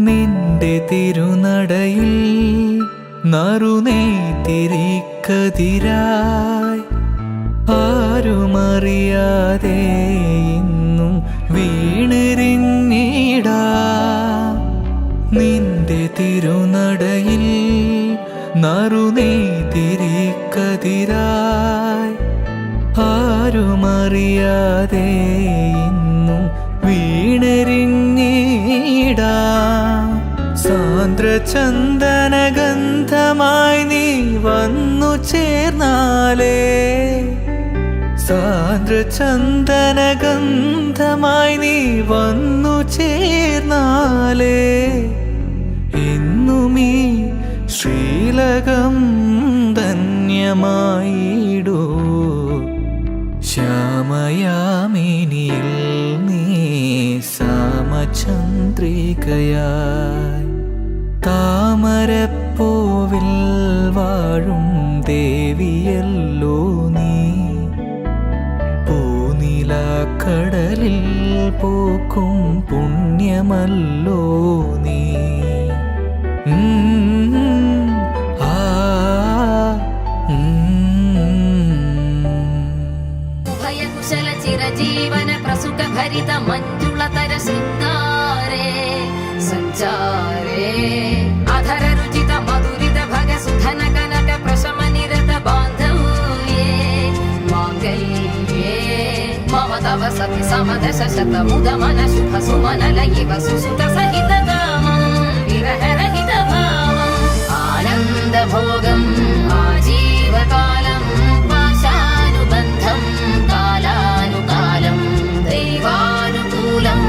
നിന്റെ തിരുനടയിൽ നറുനെയ്ത്തിരിക്കതിരായി ആരുമറിയാതെ ഇന്നും വീണെറിഞ്ഞിടാം. നിന്റെ തിരുനടയിൽ നറുനെയ്ത്തിരിക്കതിരായി ആരുമറിയാതെ ഇന്നും വീണെറിഞ്ഞിടാം. സാന്ദ്രചന്ദനഗന്ധമായി നീ വന്നു ചേർന്നാലേ, സാന്ദ്രചന്ദനഗന്ധമായി നീ വന്നു ചേർന്നാലേ എന്നുമീ ശ്രീലകം ധന്യമായിടൂ. ശ്യാമയാമിനിയിൽ നീ സാമചന്ദ്രികയായി താമരപ്പൂവിൽ വാഴും ദേവിയല്ലോ നീ. പൂനിലാക്കടലിൽ പൂക്കും പുണ്യമല്ലോ നീ. ഭയകുശല ചിരജീവന പ്രസുഖ ഭരിത മഞ്ജുളതര ശൃംഗാരേ സഞ്ചാരേ അധര രുചിത മധുരിത ഭഗ സുധന കനക പ്രശമ നിരത ബാന്ധവ്യേ മാംഗല്യേ മമ തവ സതി സമദശ ശത മുദ മന ശുഭ സുമനല ഇവ സുസുത സഹിത കാമം വിരഹരഹിത ഭാവം ആനന്ദ ഭോഗം ആജീവകാലം പാശാനുബന്ധം കാലാനുകാലം ദൈവാനുകൂലം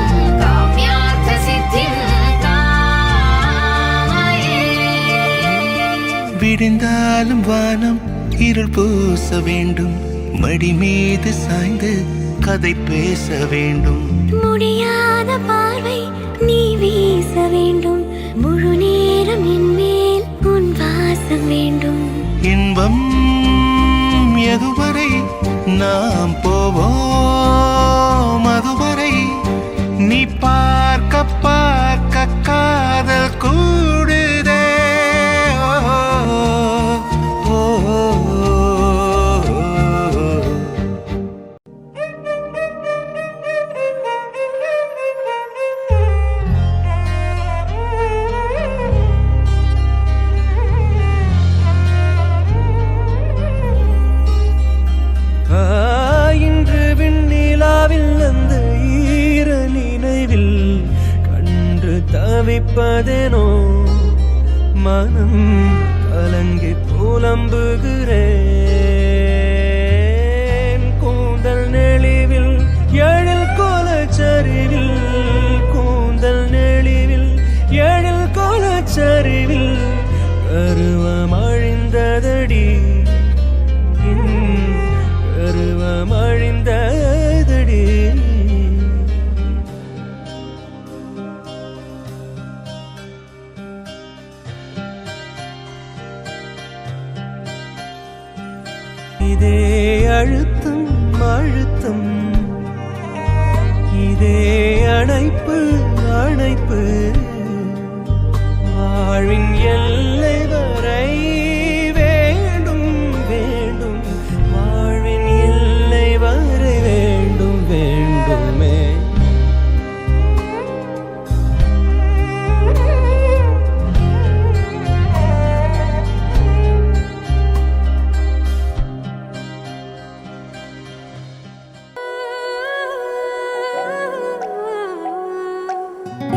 കാമ്യാർത്ഥ സിദ്ധിം കാമയേ. விடிந்தாலும் வானம் இருள் பூச வேண்டும், மடி மீது சாய்ந்து கதை பேச வேண்டும். முடியாத பார்வை நீ வீச வேண்டும், முழு நேரம் என் மேல் உன் வாசம் வேண்டும். இன்பம் எதுவரை நாம் போவோம், அதுவரை நீ பார்க்க பார்க்க காதல் கூடுதே. ஓ, ஓ, ஓ, ஓ. இன்று விண்ணிலாவில் அந்த ஈர நினைவில் கண்டு தவிப்பதேனோ, மனம் கலங்கி புலம்புகிறேன். கூந்தல் நெளிவில் எழில் கோலச்சரிவில், கூந்தல் நெளிவில் எழில் கோலச்சரிவில் பருவம் அழிந்ததடி, பருவம் அழிந்ததடி. இதே அழுத்தம் அழுத்தம், இதே அணைப்பு அணைப்பு, வாழ்வின் எல்லை வரை வேண்டும் வேண்டும், வாழ்வின் எல்லை வரை வேண்டும் வேண்டுமே.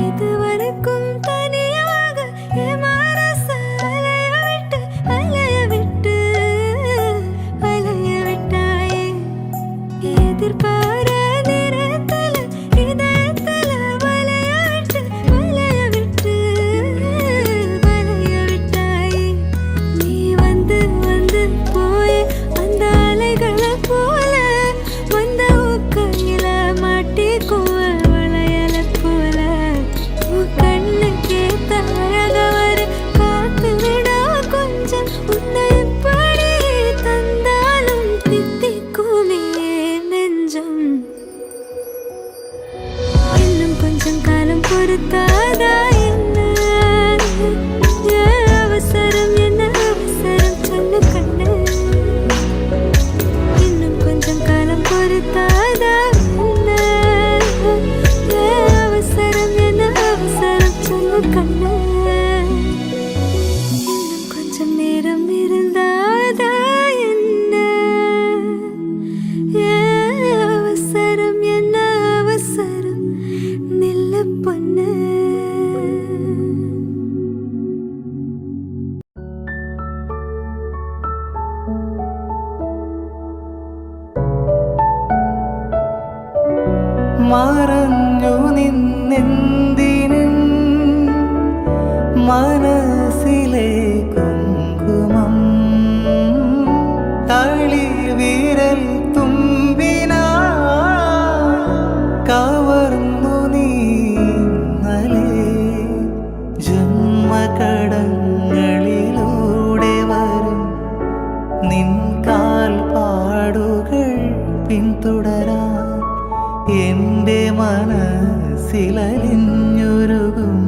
இதுவரைக்கும் தனியாக என் மனச அலைய விட்டு அலைய விட்டு அலைய விட்டாயே. எதிர்பார நிறத்தல இதயத்தல வளைய விட்டு வளைய விட்டு வளைய விட்டாயே. நீ வந்து வந்து போய் அந்த அலைகளை போல வந்த கையில மாட்டிக்குவ வளையல போல. கண்ணுக்கே தரகவர காத்து விடா கொஞ்சம், உன்னை எப்படி தந்தாலும் தித்திக்குமே நெஞ்சம். இன்னும் கொஞ்சம் காலம் பொறுத்தாதா என்ன? മനസ്സിലെ കുങ്കുമം തളി വിരൽ തുമ്പിനാ കവർന്നു നീന്നലേ ജന്മകടങ്ങളിലൂടെ വരും നിൻ കാൽപ്പാടുകൾ പിന്തുടരാൻ എൻ്റെ മനസ്സിലലിഞ്ഞൊരുകും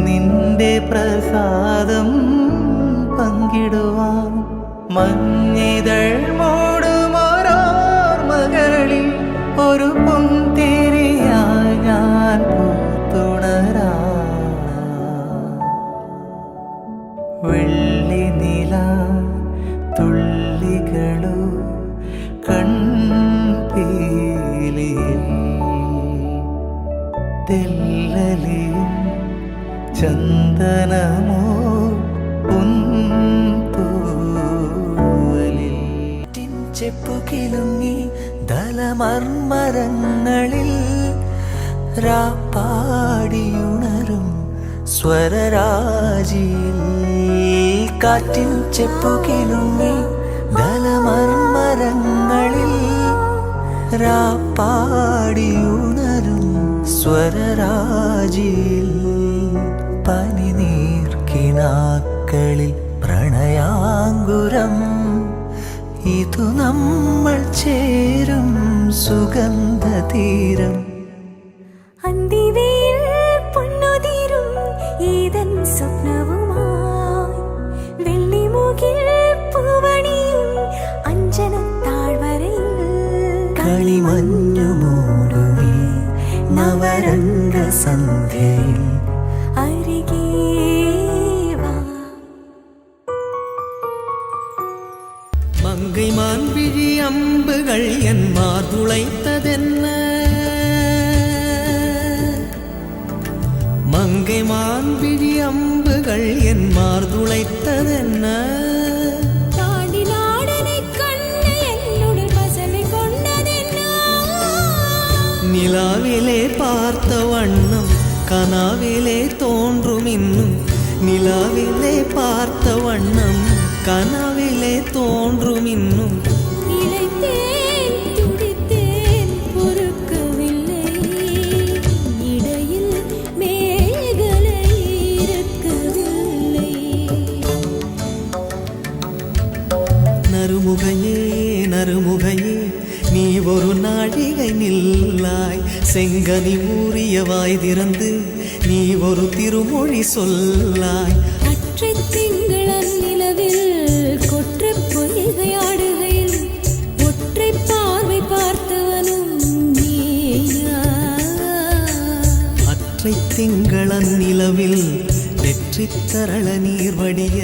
നിന്റെ പ്രസാദം പങ്കിടുവാൻ മഞ്ഞിതൾ മൂടുമോരോർമകളിൽ ഒരു പൊന്തിരിയായി ഞാൻ പൂത്തുണരാ വെള്ളി നില തുള്ളികളോ കൺപീലിയിൽ തെല്ലലിയും ചന്ദനമോ പുൻതൂവലിൽ ചെപ്പുകിലുങ്ങി ദലമർമരങ്ങളിൽ രാപ്പാടിയുണരും സ്വരരാജിയിൽ കാറ്റിൻ ചെപ്പുകിലുങ്ങി ദലമർമരങ്ങളിൽ രാപ്പാടിയുണരും സ്വരരാജിയിൽ പനിനീർക്കിനാക്കളിൽ പ്രണയാങ്കുരം ഇതു നമ്മൾ ചേരും സുഗന്ധതീരം അന്തിവയിൽ പൊന്നുതിരും ഏതൻ സ്വപ്നവുമായി വെള്ളിമുകിൽ പൂവണിയും അഞ്ജനത്താഴ്വരയിൽ കളിമഞ്ഞു മൂടുമീ നവരംഗ സന്ധ്യയിൽ അരികേ വാ. മങ്കൈമാൻ വിഴി അമ്പുകൾ എൻ മാർതുളൈത്തതെന്ന് മങ്കൈമാൻ വിഴി അമ്പുകൾ എൻ മാർതുളൈത്തതെന്ന് നിലാവിലെ പാർത്ത വണ്ണം കനാവിലെ തോன்றுമിന്നും നിലാവിലെ പാർത്ത വണ്ണം കനാവിലെ തോன்றுമിന്നും நறுமுகையே நறுமுகையே நீ ஒரு நாழிகை நில்லாய் செங்கனி ஊறிய வாய் திறந்து நீ ஒரு திருமொழி சொல்லாய் அற்றை திங்களன் நிலவில் கொற்ற பொய்கையாடுகையில் ஒற்றை பார்வை பார்த்தவனும் நீயா அற்றை திங்களன் நிலவில் வெற்றி தரள நீர் வடிய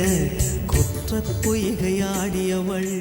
கொற்ற பொய்கையாடியவள்